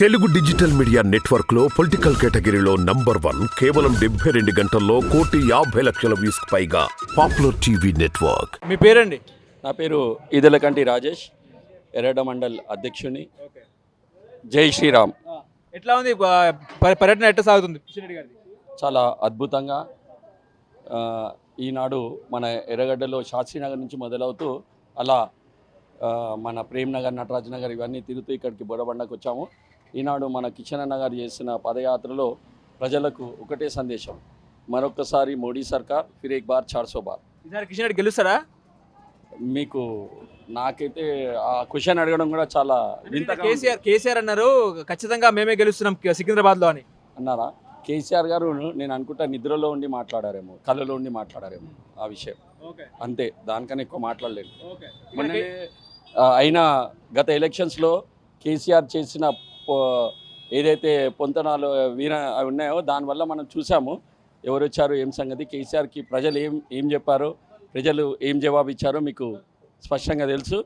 Telugu digital media network లో political కేటగిరీలో number 1 కేవలం 72 గంటల్లో 1,50,00,000 వ్యూస్ పైగా పాపులర్ టీవీ నెట్వర్క్. మీ పేరండి? నా పేరు ఇదలకంటి రాజేష్, ఎర్రడ మండల్ అధ్యక్షుని. జై శ్రీరామ్. ఎట్లా ఉంది పర్యటన ఎట్లా సాగుతుంది కిషన్ రెడ్డి గారిది? చాలా అద్భుతంగా ఈనాడు మన ఎర్రగడ్డలో శాస్త్రీనగర్ నుంచి మొదలవుతూ అలా మన ప్రేమ్ నగర్, నటరాజ్ నగర్ ఇవన్నీ తిరుగుతూ ఇక్కడికి బొరబండకు వచ్చాము. ఈనాడు మన కిషన్ అన్న గారు చేసిన పదయాత్రలో ప్రజలకు ఒకటే సందేశం, మరొకసారి మోడీ సర్కార్ ఫిర్ ఏక్ బార్ 400 బార్. ఈసారి కిషన్ రెడ్డి గెలుస్తారా? మీకు నాకైతే ఆ క్వశ్చన్ అడగడం కూడా చాలా వింతగా. కేసీఆర్ అన్నారు ఖచ్చితంగా మేమే గెలుస్తున్నాం సికింద్రాబాద్లో అని అన్నారా? కేసీఆర్ గారు నేను అనుకుంటా నిద్రలో ఉండి మాట్లాడారేమో, కళ్ళలో ఉండి మాట్లాడారేమో ఆ విషయం, అంతే. దానికన్నా ఎక్కువ మాట్లాడలేదు. మొన్ననే అయినా గత ఎలక్షన్స్లో కేసీఆర్ చేసిన ఏదైతే పొంతనాలు అవి ఉన్నాయో దానివల్ల మనం చూసాము ఎవరు వచ్చారు ఏం సంగతి. కేసీఆర్కి ప్రజలు ఏం చెప్పారో, ప్రజలు ఏం జవాబు ఇచ్చారో మీకు స్పష్టంగా తెలుసు.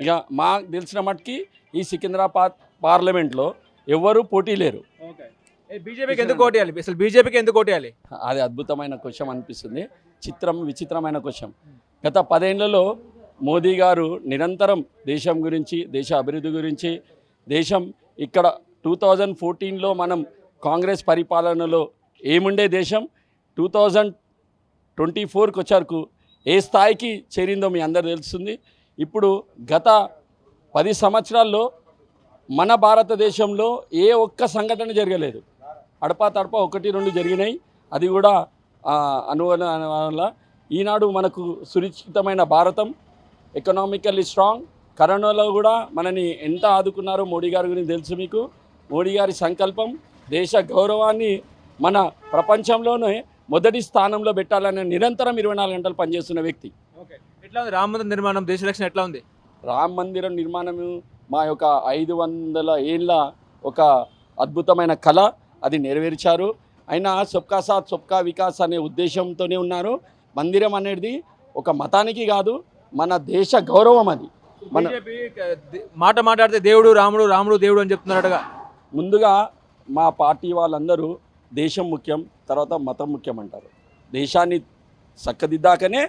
ఇక మాకు తెలిసిన మట్టుకి ఈ సికింద్రాబాద్ పార్లమెంట్లో ఎవరు పోటీ లేరు. బీజేపీకి ఎందుకు ఓటేయాలి? అసలు బీజేపీకి ఎందుకు ఓటేయాలి? అది అద్భుతమైన క్వశ్చన్ అనిపిస్తుంది. విచిత్రమైన క్వశ్చన్. గత 10 ఏళ్లలో మోదీ గారు నిరంతరం దేశం గురించి, దేశ అభివృద్ధి గురించి, దేశం ఇక్కడ 2014లో మనం కాంగ్రెస్ పరిపాలనలో ఏముండే దేశం 2024కి వచ్చారు ఏ స్థాయికి చేరిందో మీ అందరు తెలుస్తుంది. ఇప్పుడు గత 10 సంవత్సరాల్లో మన భారతదేశంలో ఏ ఒక్క సంఘటన జరగలేదు. అడపా తడపా 1-2 జరిగినాయి. అది కూడా అనువన వల్ల ఈనాడు మనకు సురక్షితమైన భారతం, ఎకనామికల్లీ స్ట్రాంగ్. కరోనాలో కూడా మనని ఎంత ఆదుకున్నారో మోడీ గారి గురించి తెలుసు మీకు. మోడీ గారి సంకల్పం దేశ గౌరవాన్ని మన ప్రపంచంలోనే మొదటి స్థానంలో పెట్టాలని నిరంతరం 24 గంటలు పనిచేస్తున్న వ్యక్తి. ఎట్లా ఉంది రామ మందిర నిర్మాణం? దేశ రక్షణ ఎట్లా ఉంది? రామ మందిరం నిర్మాణం మా యొక్క 500 ఏళ్ళ ఒక అద్భుతమైన కళ, అది నెరవేర్చారు. అయినా సబ్కా సాత్ సబ్కా వికాస్ అనే ఉద్దేశంతోనే ఉన్నారు. మందిరం అనేది ఒక మతానికి కాదు, మన దేశ గౌరవం. అది మన మాట్లాడితే దేవుడు రాముడు, రాముడు దేవుడు అని చెప్తున్నాడుగా. ముందుగా మా పార్టీ వాళ్ళందరూ దేశం ముఖ్యం, తర్వాత మతం ముఖ్యం అంటారు. దేశాన్ని చక్కదిద్దాకనే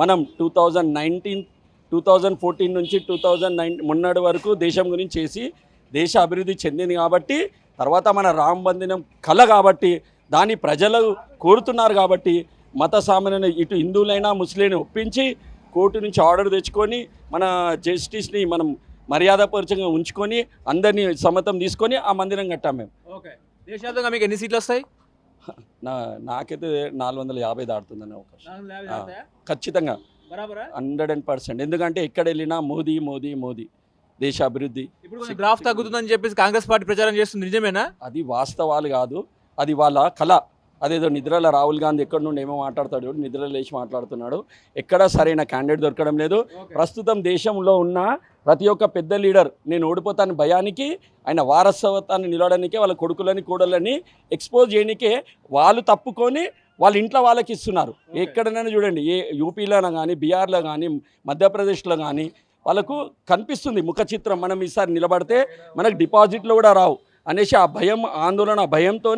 మనం 2014 నుంచి 2009 మొన్నటి వరకు దేశం గురించి చేసి దేశ అభివృద్ధి చెందింది కాబట్టి, తర్వాత మన రామ మందిరం కళ కాబట్టి, దాన్ని ప్రజలు కోరుతున్నారు కాబట్టి మత సామాన్యుని ఇటు హిందువులైనా ముస్లింని ఒప్పించి కోర్టు నుంచి ఆర్డర్ తెచ్చుకొని మన జస్టిస్ని మనం మర్యాదపూర్వకంగా ఉంచుకొని అందరినీ సమ్మతం తీసుకొని ఆ మందిరం కట్టాం మేము. దేశవ్యాప్తంగా మీకు ఎన్ని సీట్లు వస్తాయి? నాకైతే 450 దాటుతుందని అవకాశం ఖచ్చితంగా 100%. ఎందుకంటే ఎక్కడ వెళ్ళినా మోదీ మోదీ మోదీ, దేశ అభివృద్ధి. ఇప్పుడు గ్రాఫ్ తగ్గుతుందని చెప్పేసి కాంగ్రెస్ పార్టీ ప్రచారం చేస్తుంది, నిజమేనా? అది వాస్తవాలు కాదు, అది వాళ్ళ కళ. అదేదో నిద్రలో రాహుల్ గాంధీ ఎక్కడి నుండి ఏమో మాట్లాడతాడు, నిద్రలో లేచి మాట్లాడుతున్నాడు. ఎక్కడా సరైన క్యాండిడేట్ దొరకడం లేదు. ప్రస్తుతం దేశంలో ఉన్న ప్రతి ఒక్క పెద్ద లీడర్ నేను ఓడిపోతాను భయానికి, ఆయన వారసత్వాన్ని నిలవడానికే వాళ్ళ కొడుకులని కోడళ్ళని ఎక్స్పోజ్ చేయడానికే వాళ్ళు తప్పుకొని వాళ్ళ ఇంట్లో వాళ్ళకి ఇస్తున్నారు. ఎక్కడైనా చూడండి, ఏ యూపీలో కానీ, బీహార్లో కానీ, మధ్యప్రదేశ్లో కానీ వాళ్ళకు కనిపిస్తుంది ముఖ చిత్రం. మనం ఈసారి నిలబడితే మనకు డిపాజిట్లు కూడా రావు అనేసి ఆ భయం, ఆందోళన, భయంతో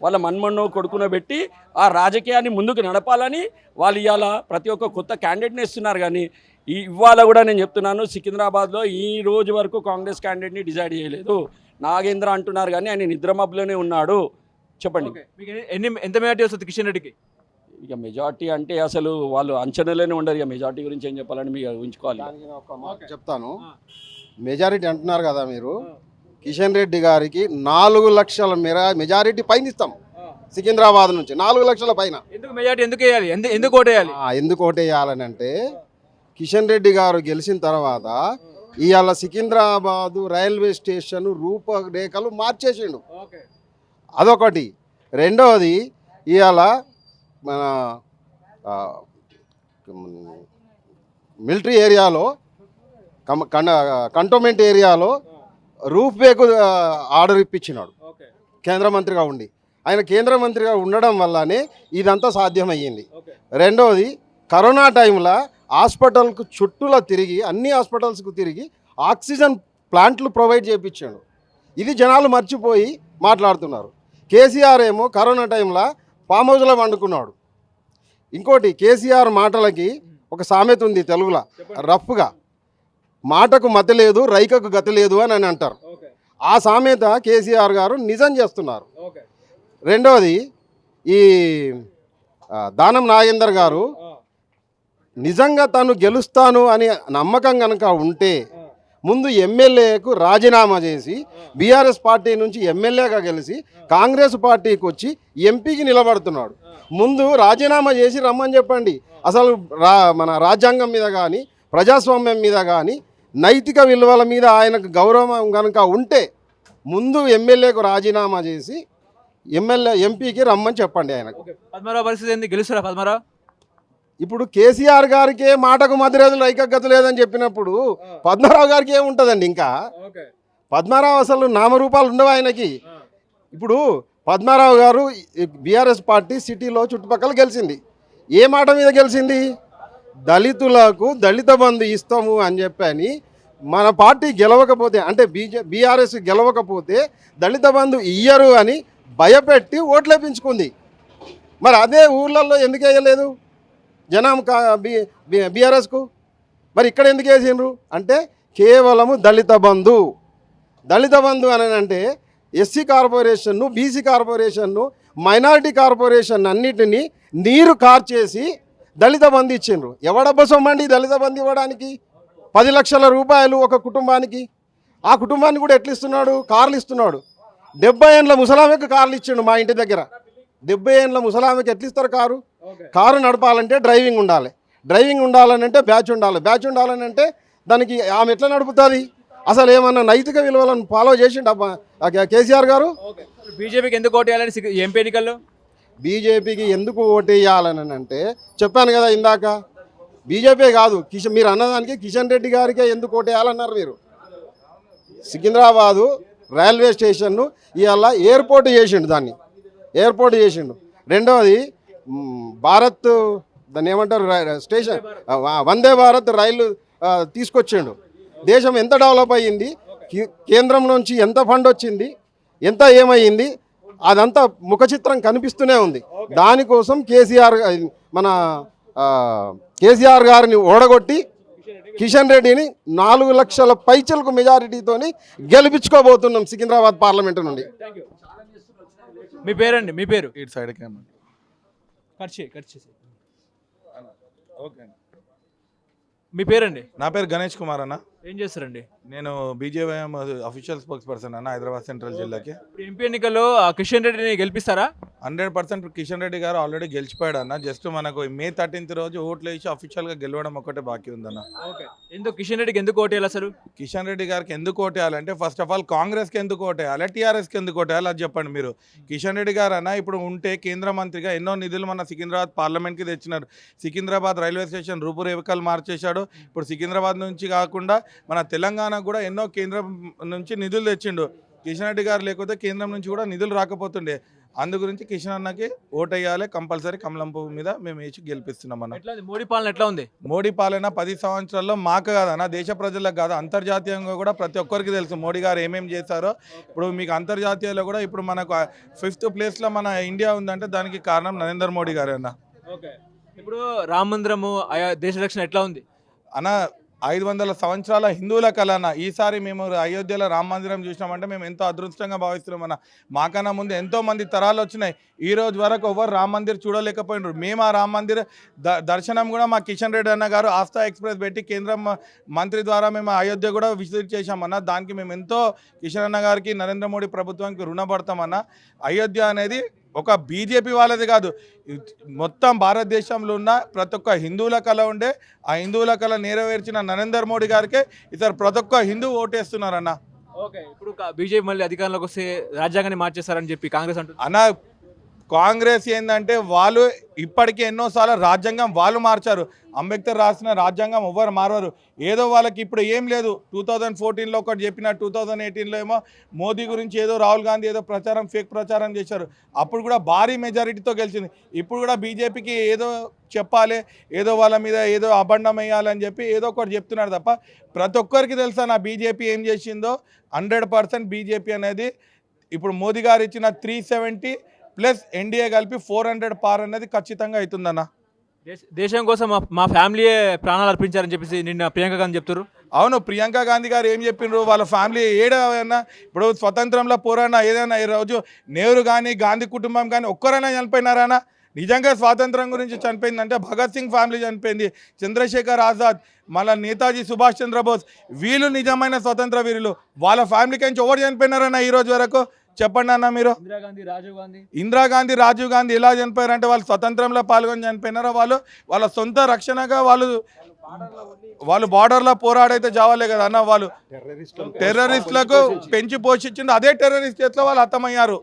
వాళ్ళ మన్మన్నో కొడుకునో పెట్టి ఆ రాజకీయాన్ని ముందుకు నడపాలని వాళ్ళు ఇవాళ ప్రతి ఒక్క కొత్త క్యాండిడేట్ని ఇస్తున్నారు. కానీ ఇవాళ కూడా నేను చెప్తున్నాను, సికింద్రాబాద్లో ఈ రోజు వరకు కాంగ్రెస్ క్యాండిడేట్ని డిసైడ్ చేయలేదు. నాగేంద్ర అంటున్నారు కానీ ఆయన నిద్రమబ్బులోనే ఉన్నాడు. చెప్పండి ఎంత మెజార్టీ వస్తుంది కిషన్ రెడ్డికి? ఇక మెజార్టీ అంటే అసలు వాళ్ళు అంచనాలోనే ఉండరు. ఇక మెజార్టీ గురించి ఏం చెప్పాలని మీకు ఉంచుకోవాలి. చెప్తాను. మెజారిటీ అంటున్నారు కదా మీరు, కిషన్ రెడ్డి గారికి 4 లక్షల మెజారిటీ పైన ఇస్తాం. సికింద్రాబాద్ నుంచి 4 లక్షల పైన. ఎందుకు మెజారిటీ ఎందుకు వేయాలి? ఎందుకు ఓటేయాలి? ఎందుకు ఓటేయాలని అంటే, కిషన్ రెడ్డి గారు గెలిచిన తర్వాత ఇవాళ సికింద్రాబాదు రైల్వే స్టేషన్ రూపురేఖలు మార్చేసిండు. అదొకటి. రెండవది, ఇవాళ మన మిలిటరీ ఏరియాలో, కంటోన్మెంట్ ఏరియాలో రూఫ్ వేకు ఆర్డర్ ఇప్పించినాడు కేంద్ర మంత్రిగా ఉండి. ఆయన కేంద్ర మంత్రిగా ఉండడం వల్లనే ఇదంతా సాధ్యమయ్యింది. రెండవది, కరోనా టైంలో హాస్పిటల్కు చుట్టూలా తిరిగి, అన్ని హాస్పిటల్స్కు తిరిగి ఆక్సిజన్ ప్లాంట్లు ప్రొవైడ్ చేయించాడు. ఇది జనాలు మర్చిపోయి మాట్లాడుతున్నారు. కేసీఆర్ ఏమో కరోనా టైంలో ఫామ్ హౌస్లో వండుకున్నాడు. ఇంకోటి కేసీఆర్ మాటలకి ఒక సామెత ఉంది తెలుగులో రఫ్గా, మాటకు మతి లేదు రైకకు గతి లేదు అని అంటారు. ఆ సామెత కేసీఆర్ గారు నిజం చేస్తున్నారు. రెండవది ఈ దానం నాగేందర్ గారు నిజంగా తను గెలుస్తాను అని నమ్మకం కనుక ఉంటే ముందు ఎమ్మెల్యేకు రాజీనామా చేసి బీఆర్ఎస్ పార్టీ నుంచి ఎమ్మెల్యేగా గెలిచి కాంగ్రెస్ పార్టీకి వచ్చి ఎంపీకి నిలబడుతున్నాడు. ముందు రాజీనామా చేసి రమ్మని చెప్పండి. అసలు మన రాజ్యాంగం మీద కానీ ప్రజాస్వామ్యం మీద కానీ నైతిక విలువల మీద ఆయనకు గౌరవం కనుక ఉంటే ముందు ఎమ్మెల్యేకు రాజీనామా చేసి ఎంపీకి రమ్మని చెప్పండి ఆయనకు. పద్మారావు పరిస్థితి ఏంది, గెలుస్తారా పద్మారావు? ఇప్పుడు కేసీఆర్ గారికి మాటకు మధ్యలేదు రైకగతి లేదని చెప్పినప్పుడు పద్మారావు గారికి ఏముంటుందండి? ఇంకా పద్మారావు అసలు నామరూపాలు ఉండవు ఆయనకి. ఇప్పుడు పద్మారావు గారు బీఆర్ఎస్ పార్టీ సిటీలో చుట్టుపక్కల గెలిచింది. ఏ మాట మీద గెలిచింది? దళితులకు దళిత బంధు ఇస్తాము అని చెప్పని మన పార్టీ గెలవకపోతే అంటే బీఆర్ఎస్ గెలవకపోతే దళిత బంధు ఇయ్యరు అని భయపెట్టి ఓట్లేపించుకుంది. మరి అదే ఊర్లలో ఎందుకు వేయలేదు జనం బీఆర్ఎస్కు? మరి ఇక్కడ ఎందుకు వేసిండ్రు అంటే కేవలము దళిత బంధు అని అంటే ఎస్సీ కార్పొరేషన్ను, బీసీ కార్పొరేషన్ను, మైనారిటీ కార్పొరేషన్ అన్నిటినీ నీరు కార్చేసి దళిత బంధు ఇచ్చిండ్రు. ఎవడబ్బ సొమ్మండి దళిత బంధు ఇవ్వడానికి? 10 లక్షల రూపాయలు ఒక కుటుంబానికి. ఆ కుటుంబానికి కూడా ఎట్లా ఇస్తున్నాడు? కార్లు ఇస్తున్నాడు. 70 ఏండ్ల ముసలామెకు కార్లు ఇచ్చిండు మా ఇంటి దగ్గర. 70 ఏండ్ల ముసలామెకి ఎట్లా ఇస్తారు కారు? కారు నడపాలంటే డ్రైవింగ్ ఉండాలనంటే బ్యాచ్ ఉండాలనంటే దానికి ఆమె ఎట్లా నడుపుతుంది? అసలు ఏమన్నా నైతిక విలువలను ఫాలో చేసిండు కేసీఆర్ గారు? బీజేపీకి ఎందుకు ఓటేయాలని ఎంపీ ఎన్నికల్లో? బీజేపీకి ఎందుకు ఓటేయాలని అంటే చెప్పాను కదా ఇందాక, బీజేపీ కాదు మీరు అన్నదానికి కిషన్ రెడ్డి గారికే ఎందుకు ఓటేయాలన్నారు మీరు. సికింద్రాబాదు రైల్వే స్టేషన్ను ఇవాళ ఎయిర్పోర్ట్ చేసిండు. రెండవది భారత్ దాన్ని ఏమంటారు స్టేషన్ వందే భారత్ రైలు తీసుకొచ్చిండు. దేశం ఎంత డెవలప్ అయ్యింది, కేంద్రం నుంచి ఎంత ఫండ్ వచ్చింది, ఎంత ఏమయ్యింది, అదంతా ముఖ చిత్రం కనిపిస్తూనే ఉంది. దానికోసం కేసీఆర్ గారిని ఓడగొట్టి కిషన్ రెడ్డిని 4 లక్షల పైచలకు మెజారిటీతోని గెలిపించుకోబోతున్నాం సికింద్రాబాద్ పార్లమెంటు నుండి. మీ పేరండి? మీ పేరు? ఇటు సైడ్ కెమెరా. ఓకే. మీ పేరండి? నా పేరు గణేష్ కుమార్ అన్న. ఏం చేస్తారండి? నేను బీజేవైఎం అఫీషియల్ స్పోక్స్ పర్సన్ అన్న, హైదరాబాద్ సెంట్రల్ జిల్లాకి. ఎంపీ ఎన్నికల్లో కిషన్ రెడ్డిని గెలిపిస్తారా? 100% కిషన్ రెడ్డి గారు ఆల్రెడీ గెలిచిపోయాడు అన్న. జస్ట్ మనకు May 13th రోజు ఓట్లు వేసి అఫీషియల్గా గెలవడం ఒకటే బాకీ ఉందన్న. ఎందుకు కిషన్ రెడ్డికి ఎందుకు ఓటేయాలి అసలు? కిషన్ రెడ్డి గారికి ఎందుకు ఓటేయాలంటే ఫస్ట్ ఆఫ్ ఆల్ కాంగ్రెస్కి ఎందుకు ఓటేయాలి, టీఆర్ఎస్కి ఎందుకు ఓటేయాలి అది చెప్పండి మీరు. కిషన్ రెడ్డి గారు అన్న ఇప్పుడు ఉంటే కేంద్ర మంత్రిగా ఎన్నో నిధులు మన సికింద్రాబాద్ పార్లమెంట్కి తెచ్చినారు. సికింద్రాబాద్ రైల్వే స్టేషన్ రూపురేఖలు మార్చేశాడు. ఇప్పుడు సికింద్రాబాద్ నుంచి కాకుండా మన తెలంగాణకు కూడా ఎన్నో కేంద్రం నుంచి నిధులు తెచ్చిండు. కిషన్ రెడ్డి గారు లేకపోతే కేంద్రం నుంచి కూడా నిధులు రాకపోతుండే. అందు గురించి కిషన్ అన్నకి ఓటేయాలి కంపల్సరీ. కమలం పువ్వు మీద మేము వేసి గెలిపిస్తున్నాం అన్న. మోడీ పాలన ఎట్లా ఉంది? మోడీ పాలన 10 సంవత్సరాల్లో మాకు కాదన్న, దేశ ప్రజలకు కాదు, అంతర్జాతీయంగా కూడా ప్రతి ఒక్కరికి తెలుసు మోడీ గారు ఏమేమి చేశారో. ఇప్పుడు మీకు అంతర్జాతీయంలో కూడా ఇప్పుడు మనకు 5th ప్లేస్లో మన ఇండియా ఉందంటే దానికి కారణం నరేంద్ర మోడీ గారే అన్న. ఇప్పుడు రామ మందిరము దేశ రక్షణ ఎట్లా ఉంది అన్న? 500 సంవత్సరాల హిందువుల కళ అన్న. ఈసారి మేము అయోధ్యలో రామ మందిరం చూసినామంటే మేము ఎంతో అదృష్టంగా భావిస్తున్నాం అన్న. మాకన్నా ముందు ఎంతో మంది తరాలు వచ్చినాయి. ఈ రోజు వరకు ఎవరు రామ మందిర్ చూడలేకపోయినారు. మేము ఆ రామ మందిర్ దర్శనం కూడా మా కిషన్ రెడ్డి అన్న గారు ఆస్థా ఎక్స్ప్రెస్ పెట్టి కేంద్ర మంత్రి ద్వారా మేము అయోధ్య కూడా విజిట్ చేశామన్న. దానికి మేము ఎంతో కిషన్ అన్న గారికి నరేంద్ర మోడీ ప్రభుత్వానికి రుణపడతామన్న. అయోధ్య అనేది ఒక బీజేపీ వాళ్ళది కాదు, మొత్తం భారతదేశంలో ఉన్న ప్రతి ఒక్క హిందువుల కళ ఉండే. ఆ హిందువుల కళ నెరవేర్చిన నరేంద్ర మోడీ గారికి ఇతర ప్రతి ఒక్క హిందూ ఓటేస్తున్నారన్న. ఇప్పుడు బీజేపీ మళ్ళీ అధికారంలోకి వస్తే రాజ్యాంగాన్ని మార్చేస్తారని చెప్పి కాంగ్రెస్ అంటుంది అన్న. కాంగ్రెస్ ఏంటంటే వాళ్ళు ఇప్పటికీ ఎన్నోసార్లు రాజ్యాంగం వాళ్ళు మార్చారు. అంబేద్కర్ రాసిన రాజ్యాంగం ఎవ్వరు మారరు. ఏదో వాళ్ళకి ఇప్పుడు ఏం లేదు. 2014లో ఒకటి చెప్పిన, 2018లో ఏమో మోదీ గురించి ఏదో రాహుల్ గాంధీ ఏదో ప్రచారం, ఫేక్ ప్రచారం చేశారు. అప్పుడు కూడా భారీ మెజారిటీతో గెలిచింది. ఇప్పుడు కూడా బీజేపీకి ఏదో చెప్పాలి, ఏదో వాళ్ళ మీద ఏదో అబండం వేయాలని చెప్పి ఏదో ఒకటి చెప్తున్నారు తప్ప ప్రతి ఒక్కరికి తెలుసా నా బీజేపీ ఏం చేసిందో. 100% బీజేపీ అనేది ఇప్పుడు మోదీ గారు ఇచ్చిన 370 ప్లస్ ఎన్డీఏ కలిపి 400 పార్ అనేది ఖచ్చితంగా అవుతుందన్న. దేశం కోసం మా ఫ్యామిలీయే ప్రాణాలు అర్పించారని చెప్పేసి నిన్న ప్రియాంక గాంధీ చెప్తారు. అవును, ప్రియాంక గాంధీ గారు ఏం చెప్పిండ్రు, వాళ్ళ ఫ్యామిలీ ఏడైనా ఇప్పుడు స్వతంత్రంలో పోరాడినా ఏదైనా ఈరోజు నెహ్రూ కానీ గాంధీ కుటుంబం కానీ ఒక్కరైనా చనిపోయినారానా? నిజంగా స్వాతంత్రం గురించి చనిపోయిందంటే భగత్ సింగ్ ఫ్యామిలీ చనిపోయింది, చంద్రశేఖర్ ఆజాద్, మళ్ళీ నేతాజీ సుభాష్ చంద్రబోస్, వీళ్ళు నిజమైన స్వతంత్ర వీరులు. వాళ్ళ ఫ్యామిలీకి నుంచి ఎవరు చనిపోయినారన్న ఈ రోజు వరకు చెప్పండి అన్న మీరు. ఇందిరాగాంధీ, రాజీవ్ గాంధీ ఎలా చనిపోయారంటే వాళ్ళు స్వతంత్రంలో పాల్గొని చనిపోయినారా? వాళ్ళ సొంత రక్షణగా వాళ్ళు బార్డర్లో పోరాడైతే చావాలే కదా అన్న. వాళ్ళు టెర్రరిస్టులకు పెంచి పోషించింది, అదే టెర్రరిస్ట్ చేతిలో వాళ్ళు హతమయ్యారు.